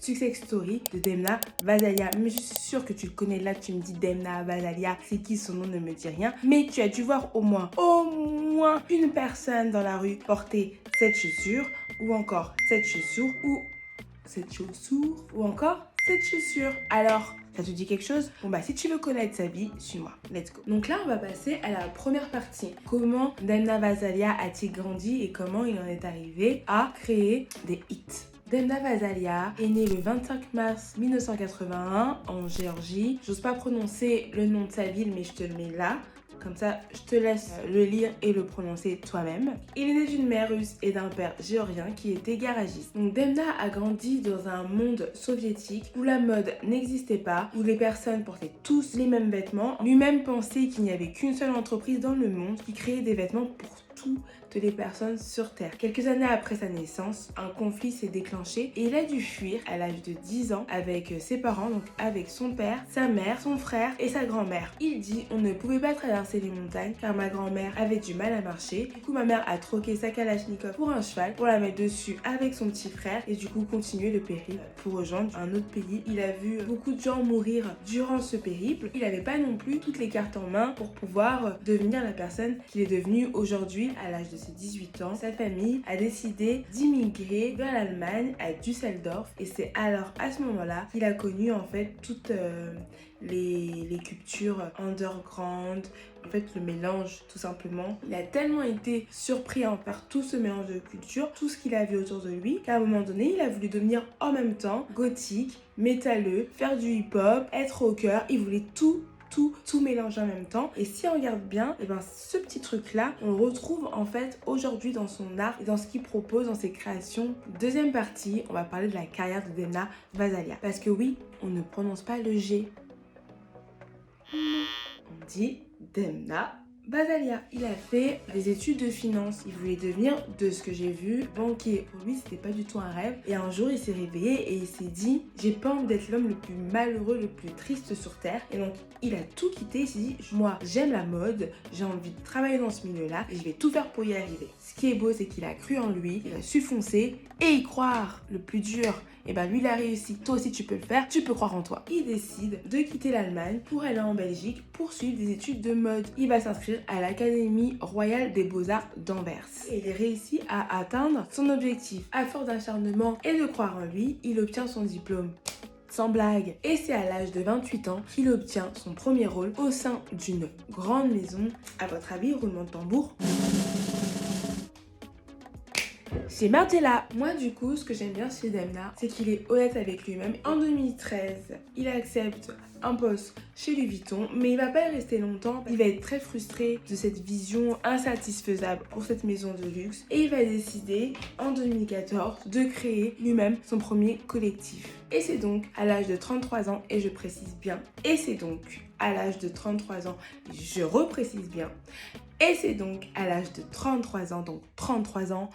success story de Demna Gvasalia. Mais je suis sûre que tu le connais. Là, tu me dis Demna Gvasalia, c'est qui, son nom ne me dit rien. Mais tu as dû voir au moins une personne dans la rue porter cette chaussure, ou encore cette chaussure, ou encore cette chaussure. Alors, ça te dit quelque chose? Bon bah si tu veux connaître sa vie, suis-moi, let's go. Donc là on va passer à la première partie. Comment Demna Gvasalia a-t-il grandi et comment il en est arrivé à créer des hits. Demna Gvasalia est née le 25 mars 1981 en Géorgie. J'ose pas prononcer le nom de sa ville mais je te le mets là. Comme ça, je te laisse le lire et le prononcer toi-même. Il est né d'une mère russe et d'un père géorgien qui était garagiste. Donc Demna a grandi dans un monde soviétique où la mode n'existait pas, où les personnes portaient tous les mêmes vêtements. Lui-même pensait qu'il n'y avait qu'une seule entreprise dans le monde qui créait des vêtements pour toutes les personnes sur Terre. Quelques années après sa naissance, un conflit s'est déclenché et il a dû fuir à l'âge de 10 ans avec ses parents, donc avec son père, sa mère, son frère et sa grand-mère. Il dit on ne pouvait pas traverser les montagnes car ma grand-mère avait du mal à marcher. Du coup ma mère a troqué sa Kalachnikov pour un cheval pour la mettre dessus avec son petit frère et du coup continuer le périple pour rejoindre un autre pays. Il a vu beaucoup de gens mourir durant ce périple. Il n'avait pas non plus toutes les cartes en main pour pouvoir devenir la personne qu'il est devenu aujourd'hui. À l'âge de ses 18 ans, sa famille a décidé d'immigrer vers l'Allemagne à Düsseldorf et c'est alors à ce moment-là qu'il a connu en fait toutes les cultures underground, en fait le mélange tout simplement. Il a tellement été surpris par tout ce mélange de cultures, tout ce qu'il a vu autour de lui, qu'à un moment donné il a voulu devenir en même temps gothique, métalleux, faire du hip-hop, être rocker. Il voulait tout mélanger en même temps. Et si on regarde bien, et ben ce petit truc là on le retrouve en fait aujourd'hui dans son art et dans ce qu'il propose dans ses créations. Deuxième partie, on va parler de la carrière de Demna Gvasalia, parce que oui, on ne prononce pas le G, on dit Demna Gvasalia. Il a fait des études de finance. Il voulait devenir, de ce que j'ai vu, banquier. Pour lui, c'était pas du tout un rêve. Et un jour, il s'est réveillé et il s'est dit j'ai pas envie d'être l'homme le plus malheureux, le plus triste sur Terre. Et donc, il a tout quitté. Il s'est dit moi, j'aime la mode, j'ai envie de travailler dans ce milieu-là et je vais tout faire pour y arriver. Ce qui est beau, c'est qu'il a cru en lui, il a su foncer et y croire. Le plus dur, et ben lui, il a réussi. Toi aussi, tu peux le faire. Tu peux croire en toi. Il décide de quitter l'Allemagne pour aller en Belgique pour suivre des études de mode. Il va s'inscrire à l'Académie royale des beaux-arts d'Anvers. Et il réussit à atteindre son objectif. À force d'acharnement et de croire en lui, il obtient son diplôme. Sans blague. Et c'est à l'âge de 28 ans qu'il obtient son premier rôle au sein d'une grande maison. À votre avis, roulement de tambour? C'est Margiela. Moi du coup, ce que j'aime bien chez Demna, c'est qu'il est honnête avec lui-même. En 2013, il accepte un poste chez Louis Vuitton, mais il va pas y rester longtemps. Il va être très frustré de cette vision insatisfaisable pour cette maison de luxe et il va décider en 2014 de créer lui-même son premier collectif. Et c'est donc à l'âge de 33 ans, et je précise bien, et c'est donc à l'âge de 33 ans, je reprécise bien, et c'est donc à l'âge de 33 ans, donc 33 ans.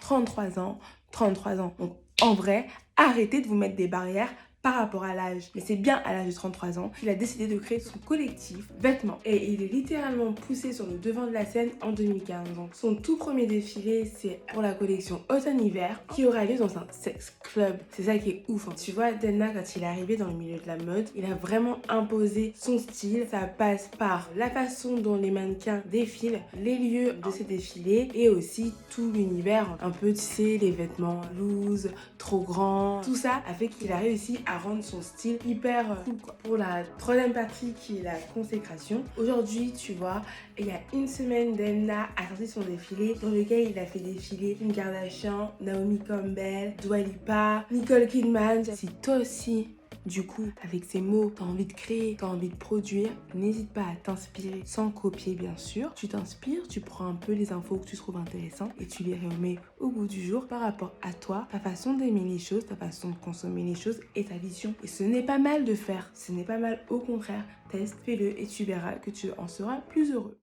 Donc en vrai, arrêtez de vous mettre des barrières par rapport à l'âge. Mais c'est bien à l'âge de 33 ans qu'il a décidé de créer son collectif vêtements. Et il est littéralement poussé sur le devant de la scène en 2015. Donc son tout premier défilé, c'est pour la collection automne-hiver qui aura lieu dans un sex club. C'est ça qui est ouf. Tu vois, Demna, quand il est arrivé dans le milieu de la mode, il a vraiment imposé son style. Ça passe par la façon dont les mannequins défilent, les lieux de ces défilés et aussi tout l'univers. Un peu, tu sais, les vêtements loose, trop grands. Tout ça a fait qu'il a réussi à rendre son style hyper cool quoi. Pour la troisième partie qui est la consécration, aujourd'hui tu vois, il y a une semaine, Demna a sorti son défilé dans lequel il a fait défiler Kim Kardashian, Naomi Campbell, Dua Lipa, Nicole Kidman. Si toi aussi du coup, avec ces mots, t'as envie de créer, t'as envie de produire, n'hésite pas à t'inspirer sans copier bien sûr. Tu t'inspires, tu prends un peu les infos que tu trouves intéressantes et tu les remets au goût du jour par rapport à toi, ta façon d'aimer les choses, ta façon de consommer les choses et ta vision. Et ce n'est pas mal de faire, ce n'est pas mal, au contraire, teste, fais-le et tu verras que tu en seras plus heureux.